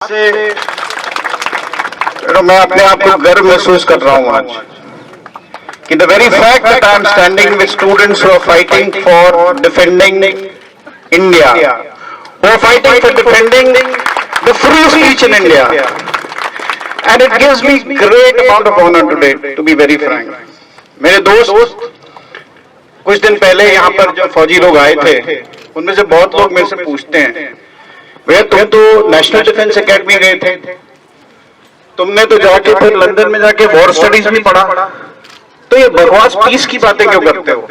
से मैं अपने आप को गर्व महसूस कर रहा हूं आज कि the very fact that I am standing with students who are fighting for defending India, who are fighting for defending the free speech in India, and it gives me great amount of honour today, to be very frank. मेरे दोस्त कुछ दिन पहले यहाँ पर जो फौजी लोग आए थे उनमें से बहुत लोग मेरे से पूछते हैं, भैया तुम तो नेशनल डिफेंस एकेडमी गए थे, तुमने तो जाके फिर लंदन में जाके वॉर स्टडीज भी पढ़ा, तो ये बकवास पीस की बातें क्यों करते हो?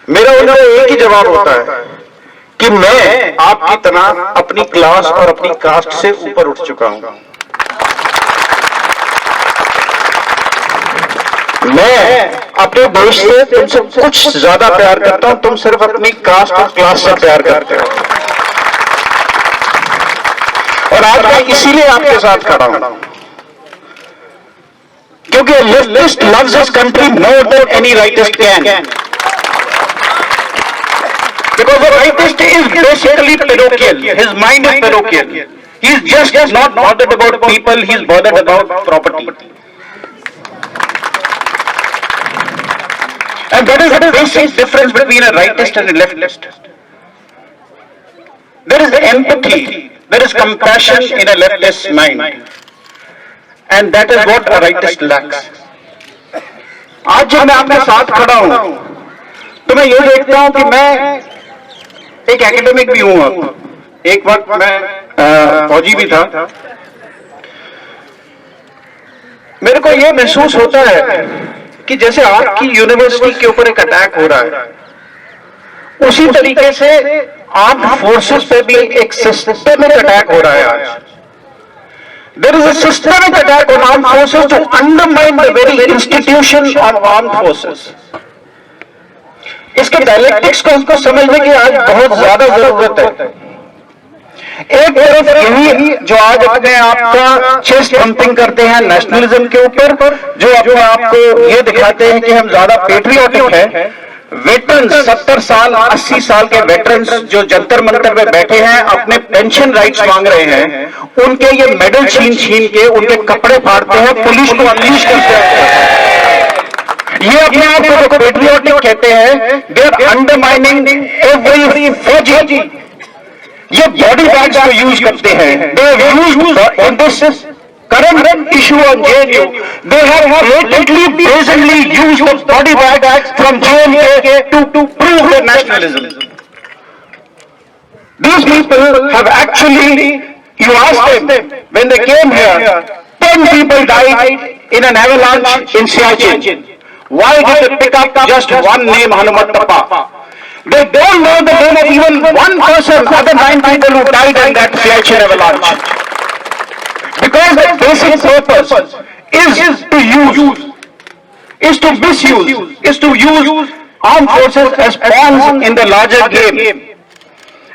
मेरा उन्हें एक ही जवाब होता है कि मैं आपकी तरह अपनी क्लास और अपनी कास्ट से ऊपर उठ चुका हूं। मैं अपने देश से तुमसे कुछ ज्यादा प्यार करता हूं, तुम सिर्फ अपनी कास्ट और क्लास से प्यार करते हो, और आज मैं इसीलिए आपके साथ खड़ा हूं क्योंकि leftist loves his country more than any rightist can, because the rightist is basically parochial, his mind is parochial, he is just not bothered about people, he is bothered about property. And that is the basic difference between a rightist and a leftist. There is empathy, there is compassion in a leftist's mind, and that is what a rightist lacks. आज जब मैं आपके साथ खड़ा हूं तो मैं ये देखता हूं कि मैं एक एकेडमिक भी हूं, अब एक वक्त मैं फौजी भी था। मेरे को ये महसूस होता है कि जैसे आपकी यूनिवर्सिटी के ऊपर एक अटैक हो रहा है, उसी तरीके से आर्म्ड फोर्सेस पे भी एक सिस्टमिक अटैक हो रहा है आज। There is a systemic attack on armed forces to undermine the very institution of armed forces. इसके डायलेक्टिक्स को हमको समझने की आज बहुत ज्यादा जरूरत है। एक तरफ यही जो आज अपने आप का चेस्ट पंपिंग करते हैं नेशनलिज्म के ऊपर, जो अपने आप को ये दिखाते हैं कि हम ज्यादा पेट्रियोटिक हैं, वेटरन्स 70 साल 80 साल के वेटरन्स जो जंतर मंतर में बैठे हैं अपने पेंशन राइट्स मांग रहे हैं, उनके ये मेडल छीन छीन के उनके कपड़े फाड़ते हैं, पुलिस को अनलीश करते हैं। ये अपने आप को पेट्रियोटिक कहते हैं। दे आर अंडरमाइनिंग एवरी फौजी। ये बॉडी बैग्स को यूज करते हैं। They have used in this current issue on JNU, they have blatantly, brazenly used the body bags from JNK to prove their nationalism. These people have actually, you ask them, when they came here, 10 people died in an avalanche in Siachen. Why did they pick up just one name, Hanumattappa? They don't know the name of even one person, other 9 people who died in that Siachen avalanche. Because the basic purpose is to use, is to misuse, is to use armed forces as pawns in the larger game.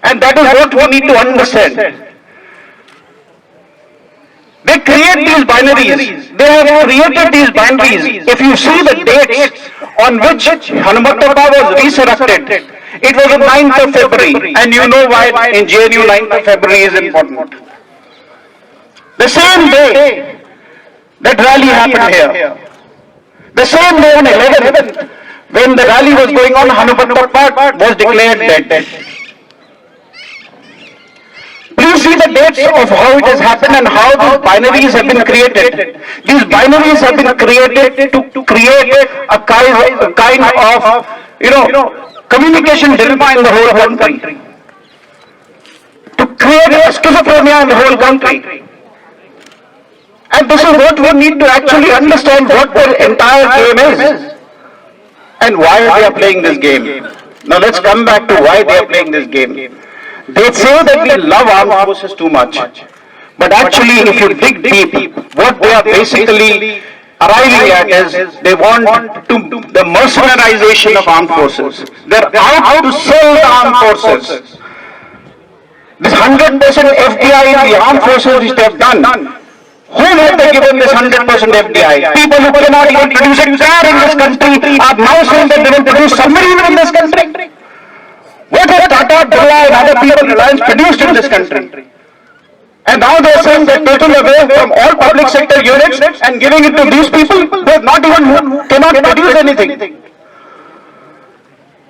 And that is what we need to understand. They create these binaries. They have created these binaries. If you see the dates on which Hanumattappa was resurrected, it was on 9th of February. And you know why in JNU 9th of February is important. The same day that rally happened here, the same day on 11th, when the rally was going on, Hanumattappa was declared dead. Please see the dates of how it has happened and how these binaries have been created. These binaries have been created to create a kind of, communication dilemma in the whole country. To create a schizophrenia in the whole country. And this is what we need to actually understand, what the entire game is and why they are playing this game. Now let's come back to why they are playing this game. They say that we love armed forces too much, but actually if you dig deep, what they are basically arriving at is they want the mercenarization of armed forces. They're out to sell the armed forces. This 100% FDI in the armed forces which they have done, whom have they given this 100% FDI? People who cannot even produce a car in this country are now saying that they will produce submarine in this country. What have Tata, Birla and other people, Reliance produced in this country? And now they are saying they're taking away from all public sector units and giving it to these people who have not even, cannot produce anything.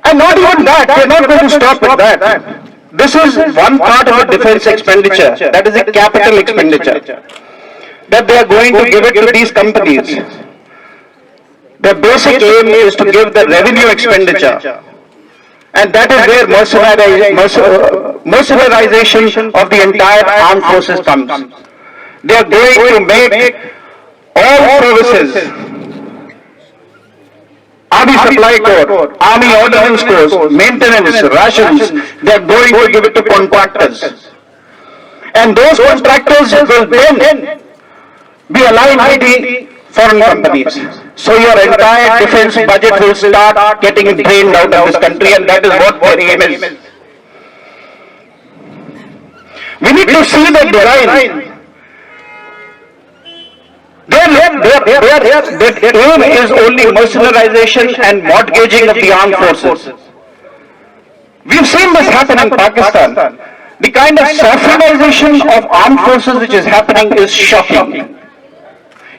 And not even that, they're not going to stop with that. This is one part of the defense expenditure, that is a capital expenditure, that they are going to give it to these companies. Their basic aim is to give the revenue expenditure. And that is where mercenarization of the entire armed forces comes. They are going to make all services, Army Supply Corps, Army Ordnance Corps, maintenance, rations, they are going to give it to contractors. And those contractors will then be aligned with the foreign companies. So your entire defense budget will start getting drained out of this country, and that is what their aim is. We need to see the design. Their aim is only mercenarization and mortgaging of the armed forces. We've seen this happen in Pakistan. The kind of saffronization of armed forces which is happening is shocking.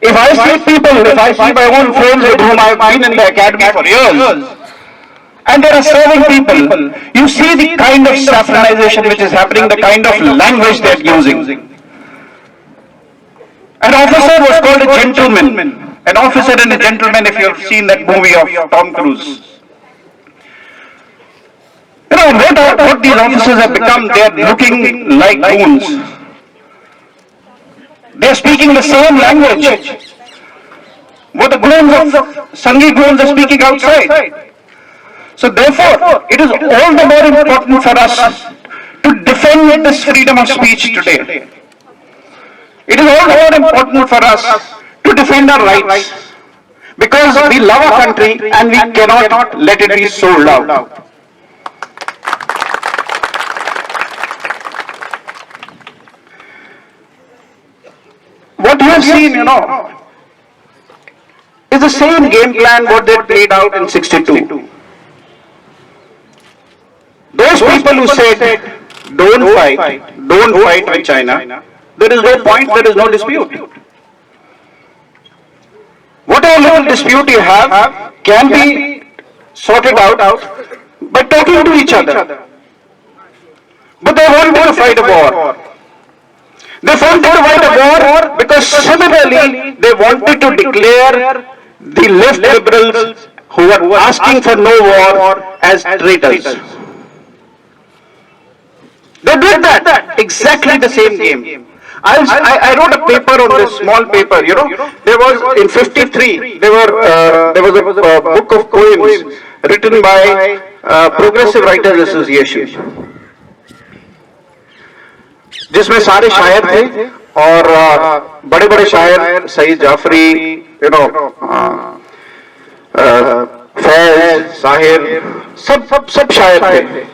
If I see people, if I see my own friends with whom I have been in the academy for years, and they are serving people, you see the kind of saffronization which is happening, the kind of language they are using. An officer was called a gentleman. An officer and a gentleman, if you have seen that movie of Tom Cruise. You know, what these officers have become, they are looking like goons. They are speaking the same language what the goons of Sanghi goons are speaking outside. So therefore, it is all the more important for us to defend this freedom of speech today. It is all the more important for us to defend our rights, because we love our country and we cannot let it be sold out. What you have seen, you know, is the same game plan what they played out in '62. Those people who said, don't fight with China, there is no point, there is no dispute. Whatever little dispute you have can be sorted out by talking to each other. But they wanted to fight a war. They wanted to fight a war because similarly they wanted to declare the left liberals who were asking for no war as traitors. They did that, exactly the same game. I wrote a paper on this small paper, you know, there was in '53, there was a book of poems written by Progressive Writers Association, जिसमें सारे शायर थे और बड़े बड़े शायर Saeed Jafri, you know, Faiz, Sahir, सब शायर थे.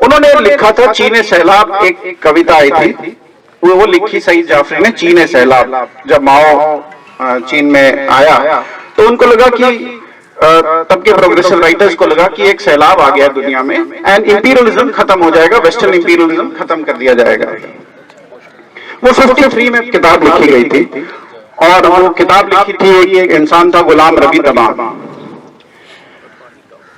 उन्होंने लिखा था चीने सैलाब, एक कविता आई थी, वो लिखी सईद जाफरी ने, चीने सैलाब. जब माओ चीन में आया तो उनको लगा कि तब के प्रोग्रेसिव राइटर्स को लगा कि एक सैलाब आ गया दुनिया में एंड इंपीरियलिज्म खत्म हो जाएगा, वेस्टर्न इंपीरियलिज्म खत्म कर दिया जाएगा. वो 53 में किताब लिखी गई थी और वो किताब लिखी थी एक इंसान था गुलाम रबी तमाम.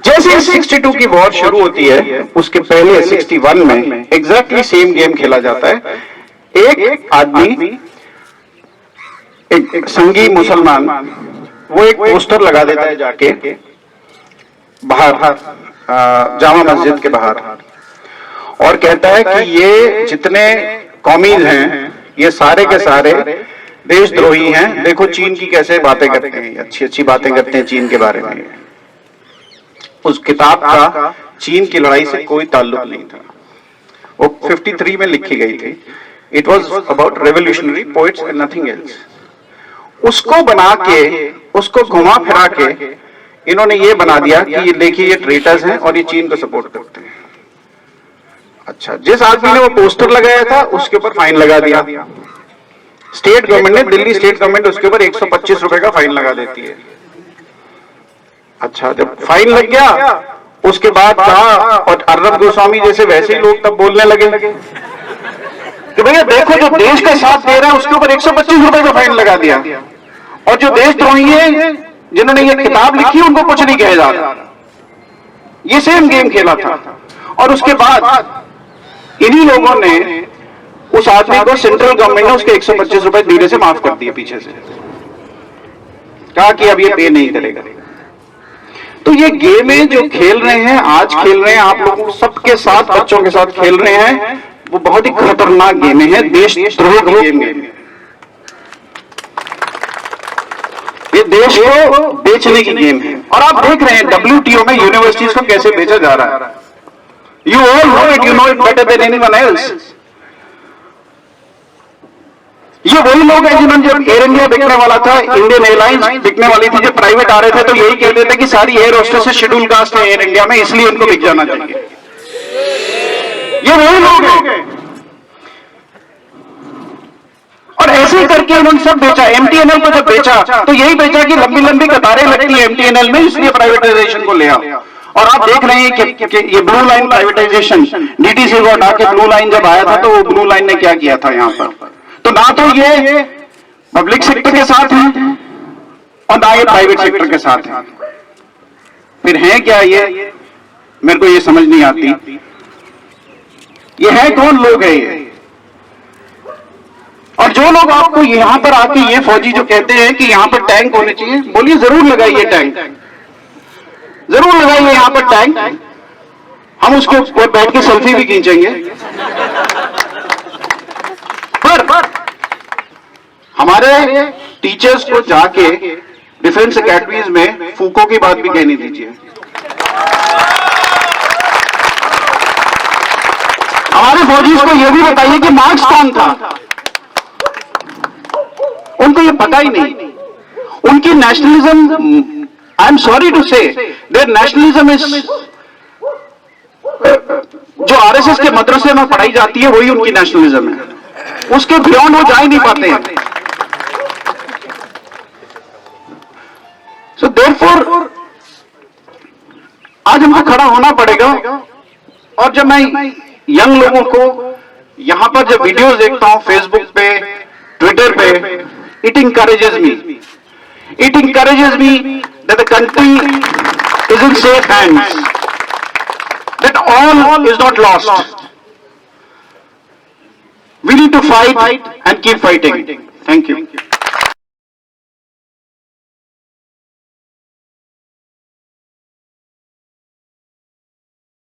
जैसे 62 की वॉर शुरू होती है उसके पहले 61 में एग्जैक्टली सेम गेम खेला जाता है. एक आदमी, एक संगी मुसलमान, वो एक पोस्टर लगा देता है जाके बाहर, जामा मस्जिद के बाहर, और कहता है कि ये जितने कौमीज हैं ये सारे के सारे देशद्रोही हैं, देखो चीन की कैसे बातें करते हैं, अच्छी अच्छी बातें करते हैं चीन के बारे में. उस किताब का चीन की लड़ाई से कोई ताल्लुक नहीं था, वो 53 में लिखी गई थी. It was about revolutionary poets and nothing else. उसको बना के, उसको घुमा फिरा के इन्होंने ये बना दिया कि ये देखिए ये ट्रेटर्स हैं और ये चीन को सपोर्ट करते हैं. अच्छा, जिस आदमी ने वो पोस्टर लगाया था उसके ऊपर फाइन लगा दिया. स्टेट गवर्नमेंट ने, दिल्ली स्टेट गवर्नमेंट उसके ऊपर 125 रुपए का फाइन लगा देती है. अच्छा, जब फाइन लग गया उसके बाद कहा, और अर्नब गोस्वामी जैसे वैसे ही लोग तब बोलने लगे कि भैया देखो, जो देश का साथ दे रहा है उसके ऊपर 125 रुपए का फाइन लगा दिया, और जो देशद्रोही है जिन्होंने ये किताब लिखी उनको कुछ नहीं कहा जा रहा। ये सेम गेम खेला था। और उसके बाद इन्हीं लोगों ने उस आदमी को, सेंट्रल गवर्नमेंट ने उसके 125 रुपए धीरे से माफ कर दिए पीछे से, कहा कि अब ये पे नहीं करेगा। तो ये गेमें जो खेल रहे हैं, आज खेल रहे हैं आप लोगों सबके साथ, बच्चों के साथ खेल रहे हैं, वो बहुत ही खतरनाक गेमें हैं, देशद्रोह गेम है। ये देश को बेचने की गेम है। और आप देख रहे हैं WTO में यूनिवर्सिटीज को कैसे बेचा जा रहा है। You all know it, you know it better than anyone else. ये वही लोग हैं जिन्होंने, जब एयर इंडिया बिकने वाला था, इंडियन एयरलाइंस बिकने वाली थी, जब प्राइवेट आ रहे थे तो यही कहते थे कि सारी एयर होस्टेस से शेड्यूल कास्ट है एयर इंडिया में, इसलिए उनको बिक जाना चाहिए। ये वही लोग हैं। और ऐसे करके उन्होंने सब बेचा। MTNL को जब बेचा तो यही बेचा कि लंबी लंबी कतारें लगती है MTNL में, इसलिए प्राइवेटाइजेशन को ले आओ। और आप देख रहे हैं कि ये ब्लू लाइन प्राइवेटाइजेशन, DTC को हटा के ब्लू लाइन जब आया था तो वो ब्लू लाइन ने क्या किया था यहां पर, तो ना तो ये पब्लिक सेक्टर के साथ है और ना ये प्राइवेट सेक्टर के साथ है। फिर है क्या ये, मेरे को ये समझ नहीं आती। ये है कौन लोग है ये? और जो लोग आपको यहां पर आके, ये फौजी जो कहते हैं कि यहां पर टैंक होने चाहिए, बोलिए जरूर लगाइए टैंक, जरूर लगाइए यहां पर टैंक, हम उसके ऊपर बैठ के सेल्फी भी खींचेंगे। पर हमारे टीचर्स को जाके डिफेंस एकेडमीज में फूको की बात भी कहनी दीजिए। हमारे फौजीज को यह भी बताइए कि मार्क्स कौन था, उनको ये पता ही नहीं। उनकी nationalism, I am sorry to say, their nationalism is, जो RSS के मदरसे में पढ़ाई जाती है वही उनकी नेशनलिज्म है, उसके बियॉन्ड वो जा ही नहीं पाते हैं। सो देयरफॉर आज हमको खड़ा होना पड़ेगा। और जब मैं यंग लोगों को यहां पर जब वीडियोस देखता हूं फेसबुक पे, ट्विटर पे, it encourages me that the country is in safe hands, that all is not lost. We need to fight and keep fighting. Thank you.